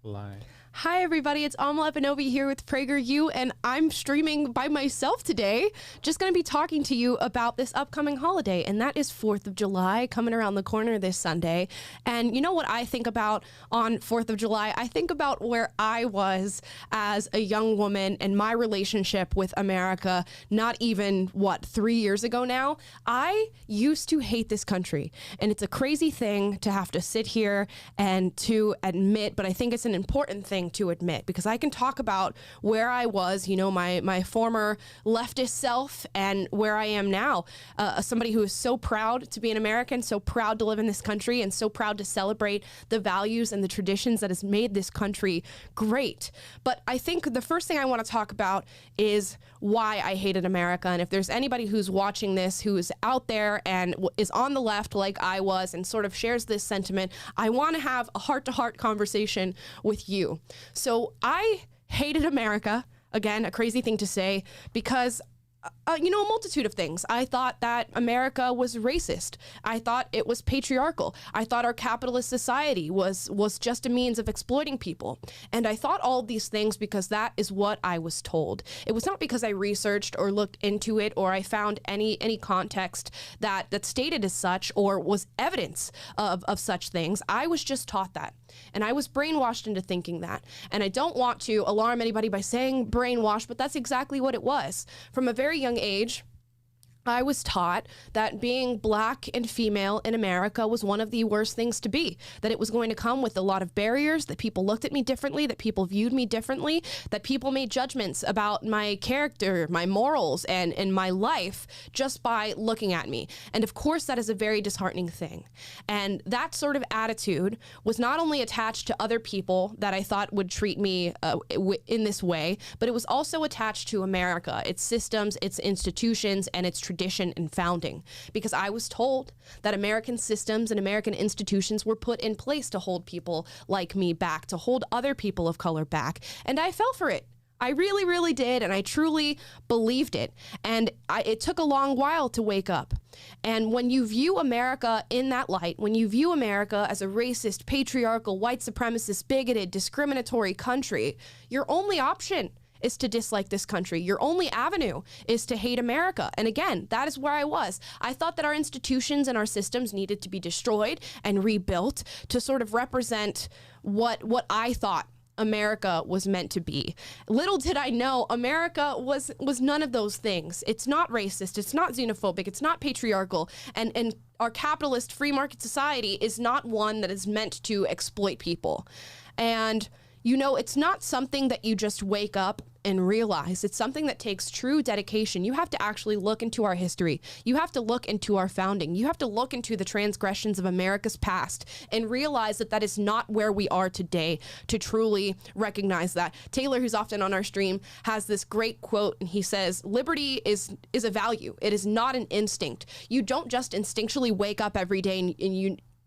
Live. Hi everybody, it's Amala Epinovi here with PragerU, and I'm streaming by myself today. Just going to be talking to you about this upcoming holiday, and that is 4th of July, coming around the corner this Sunday. And you know what I think about on 4th of July? I think about where I was as a young woman and my relationship with America, not even, 3 years ago now? I used to hate this country, and it's a crazy thing to have to sit here and to admit, but I think it's an important thing to admit, because I can talk about where I was, my former leftist self, and where I am now, somebody who is so proud to be an American, so proud to live in this country, and so proud to celebrate the values and the traditions that has made this country great. But I think the first thing I want to talk about is why I hated America. And if there's anybody who's watching this who is out there and is on the left like I was and sort of shares this sentiment, I want to have a heart-to-heart conversation with you. So I hated America, again, a crazy thing to say, because a multitude of things. I thought that America was racist. I thought it was patriarchal. I thought our capitalist society was just a means of exploiting people. And I thought all of these things because that is what I was told. It was not because I researched or looked into it or I found any context that stated as such or was evidence of such things. I was just taught that. And I was brainwashed into thinking that. And I don't want to alarm anybody by saying brainwashed, but that's exactly what it was. From a very young age, I was taught that being black and female in America was one of the worst things to be, that it was going to come with a lot of barriers, that people looked at me differently, that people viewed me differently, that people made judgments about my character, my morals, and my life just by looking at me. And of course, that is a very disheartening thing. And that sort of attitude was not only attached to other people that I thought would treat me in this way, but it was also attached to America, its systems, its institutions, and its tradition and founding, because I was told that American systems and American institutions were put in place to hold people like me back, to hold other people of color back. And I fell for it. I really, really did. And I truly believed it. And it took a long while to wake up. And when you view America in that light, when you view America as a racist, patriarchal, white supremacist, bigoted, discriminatory country, your only option is to dislike this country. Your only avenue is to hate America. And again, that is where I was. I thought that our institutions and our systems needed to be destroyed and rebuilt to sort of represent what I thought America was meant to be. Little did I know, America was none of those things. It's not racist, it's not xenophobic, it's not patriarchal, and our capitalist free market society is not one that is meant to exploit people. And it's not something that you just wake up and realize. It's something that takes true dedication. You have to actually look into our history. You have to look into our founding. You have to look into the transgressions of America's past and realize that that is not where we are today to truly recognize that. Taylor, who's often on our stream, has this great quote, and he says, liberty is a value. It is not an instinct. You don't just instinctually wake up every day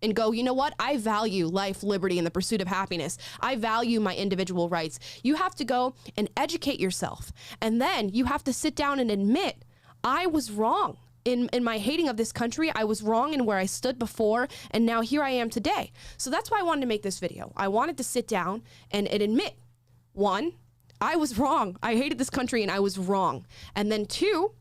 and go, you know what? I value life, liberty, and the pursuit of happiness. I value my individual rights. You have to go and educate yourself. And then you have to sit down and admit, I was wrong in my hating of this country. I was wrong in where I stood before, and now here I am today. So that's why I wanted to make this video. I wanted to sit down and admit, one, I was wrong. I hated this country and I was wrong. And then two,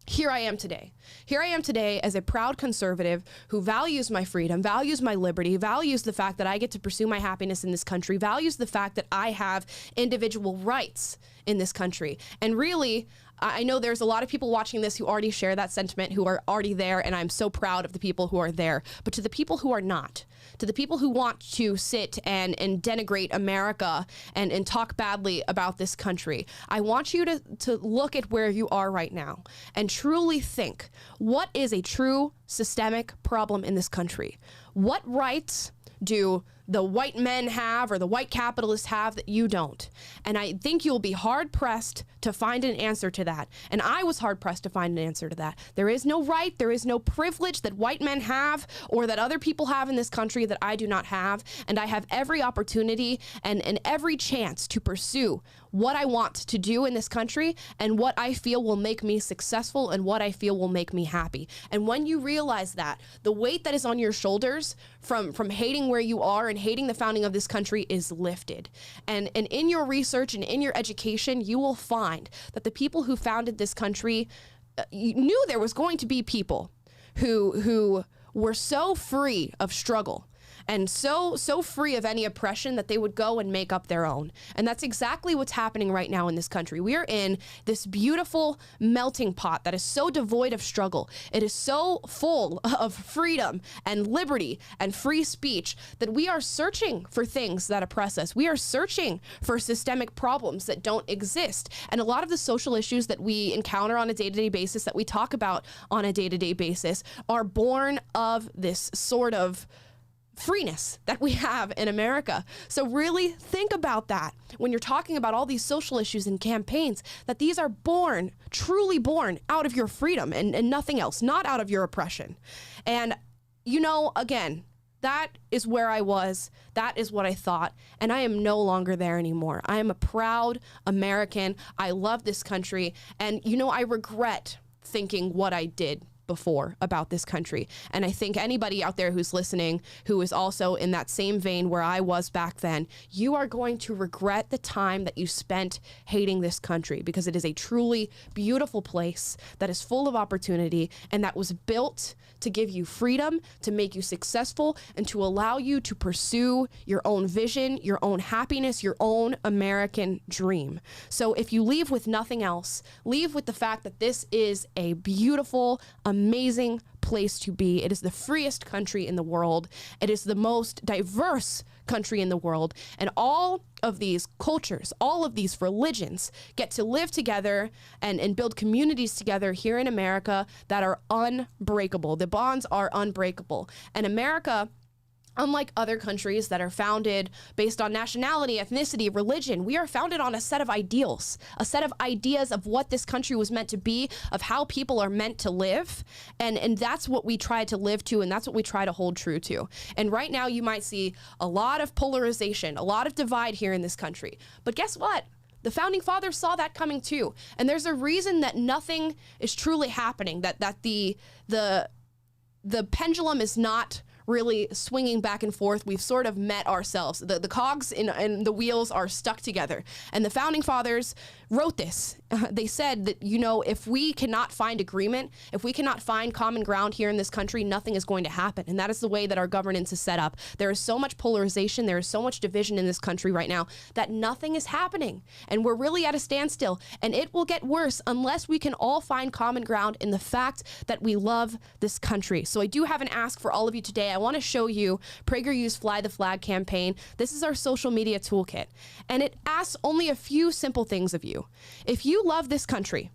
here I am today. Here I am today as a proud conservative who values my freedom, values my liberty, values the fact that I get to pursue my happiness in this country, values the fact that I have individual rights in this country. And really, I know there's a lot of people watching this who already share that sentiment, who are already there, and I'm so proud of the people who are there. But to the people who are not, to the people who want to sit and denigrate America and talk badly about this country, I want you to look at where you are right now and truly think, what is a true systemic problem in this country? What rights do the white men have or the white capitalists have that you don't? And I think you'll be hard-pressed to find an answer to that. And I was hard-pressed to find an answer to that. There is no right, there is no privilege that white men have or that other people have in this country that I do not have. And I have every opportunity and every chance to pursue what I want to do in this country and what I feel will make me successful and what I feel will make me happy. And when you realize that, the weight that is on your shoulders from hating where you are and hating the founding of this country is lifted. And in your research and in your education, you will find that the people who founded this country knew there was going to be people who were so free of struggle and so free of any oppression that they would go and make up their own. And that's exactly what's happening right now in this country. We are in this beautiful melting pot that is so devoid of struggle. It is so full of freedom and liberty and free speech that we are searching for things that oppress us. We are searching for systemic problems that don't exist. And a lot of the social issues that we encounter on a day-to-day basis, that we talk about on a day-to-day basis, are born of this sort of freeness that we have in America. So really think about that when you're talking about all these social issues and campaigns, that these are born, truly born out of your freedom and nothing else, not out of your oppression. And, you know, again, that is where I was. That is what I thought. And I am no longer there anymore. I am a proud American. I love this country. And, you know, I regret thinking what I did before about this country. And I think anybody out there who's listening, who is also in that same vein where I was back then, you are going to regret the time that you spent hating this country, because it is a truly beautiful place that is full of opportunity and that was built to give you freedom, to make you successful, and to allow you to pursue your own vision, your own happiness, your own American dream. So if you leave with nothing else, leave with the fact that this is a beautiful, amazing place to be. It is the freest country in the world. It is the most diverse country in the world. And all of these cultures, all of these religions get to live together and build communities together here in America that are unbreakable. The bonds are unbreakable. And America, unlike other countries that are founded based on nationality, ethnicity, religion, we are founded on a set of ideals, a set of ideas of what this country was meant to be, of how people are meant to live. And that's what we try to live to, and that's what we try to hold true to. And right now you might see a lot of polarization, a lot of divide here in this country. But guess what? The founding fathers saw that coming too. And there's a reason that nothing is truly happening, that the pendulum is not really swinging back and forth. We've sort of met ourselves. The cogs and the wheels are stuck together. And the founding fathers wrote this. They said that, you know, if we cannot find agreement, if we cannot find common ground here in this country, nothing is going to happen. And that is the way that our governance is set up. There is so much polarization. There is so much division in this country right now that nothing is happening. And we're really at a standstill. And it will get worse unless we can all find common ground in the fact that we love this country. So I do have an ask for all of you today. I want to show you PragerU's Fly the Flag campaign. This is our social media toolkit. And it asks only a few simple things of you. If you love this country,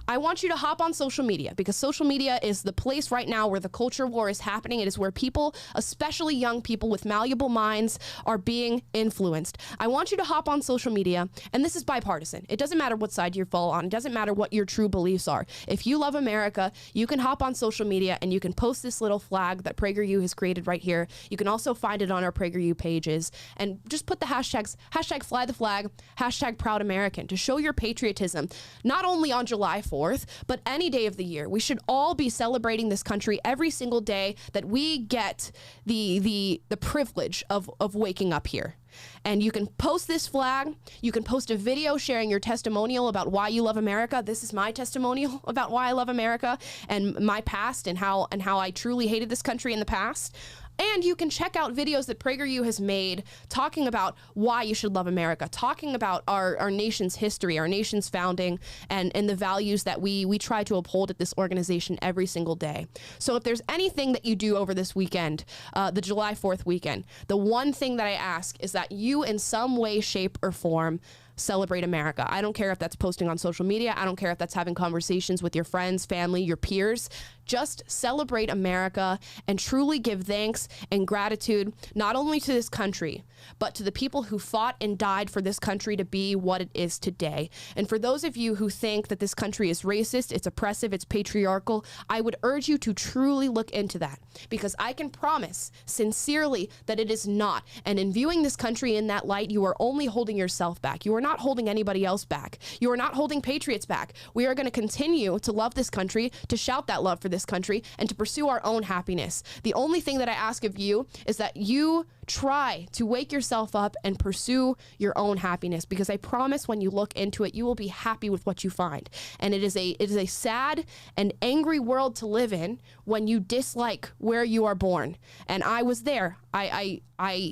I want you to hop on social media, because social media is the place right now where the culture war is happening. It is where people, especially young people with malleable minds, are being influenced. I want you to hop on social media, and this is bipartisan. It doesn't matter what side you fall on. It doesn't matter what your true beliefs are. If you love America, you can hop on social media and you can post this little flag that PragerU has created right here. You can also find it on our PragerU pages, and just put the hashtags, hashtag fly the flag, hashtag proud American, to show your patriotism, not only on July 4th, but any day of the year. We should all be celebrating this country every single day that we get the privilege of waking up here. And you can post this flag. You can post a video sharing your testimonial about why you love America. This is my testimonial about why I love America and my past and how I truly hated this country in the past. And you can check out videos that PragerU has made talking about why you should love America, talking about our nation's history, our nation's founding, and the values that we try to uphold at this organization every single day. So if there's anything that you do over this weekend, the July 4th weekend, the one thing that I ask is that you in some way, shape, or form celebrate America. I don't care if that's posting on social media. I don't care if that's having conversations with your friends, family, your peers. Just celebrate America and truly give thanks and gratitude, not only to this country, but to the people who fought and died for this country to be what it is today. And for those of you who think that this country is racist, it's oppressive, it's patriarchal, I would urge you to truly look into that, because I can promise sincerely that it is not. And in viewing this country in that light, you are only holding yourself back. You are not not holding anybody else back. You are not holding patriots back. We are going to continue to love this country, to shout that love for this country, and to pursue our own happiness. The only thing that I ask of you is that you try to wake yourself up and pursue your own happiness, because I promise when you look into it, you will be happy with what you find. And it is a sad and angry world to live in when you dislike where you are born. And I was there. I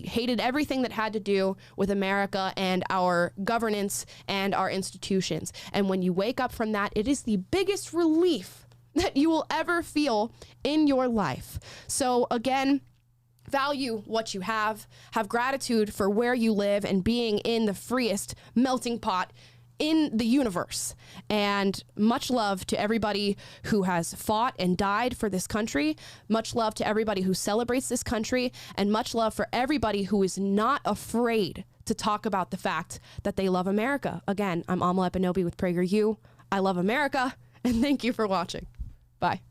hated everything that had to do with America and our governance and our institutions. And when you wake up from that, it is the biggest relief that you will ever feel in your life. So again, value what you have gratitude for where you live and being in the freest melting pot in the universe. And much love to everybody who has fought and died for this country. Much love to everybody who celebrates this country, and much love for everybody who is not afraid to talk about the fact that they love America. Again, I'm Amala Epinobi with PragerU. I love America, and thank you for watching. Bye.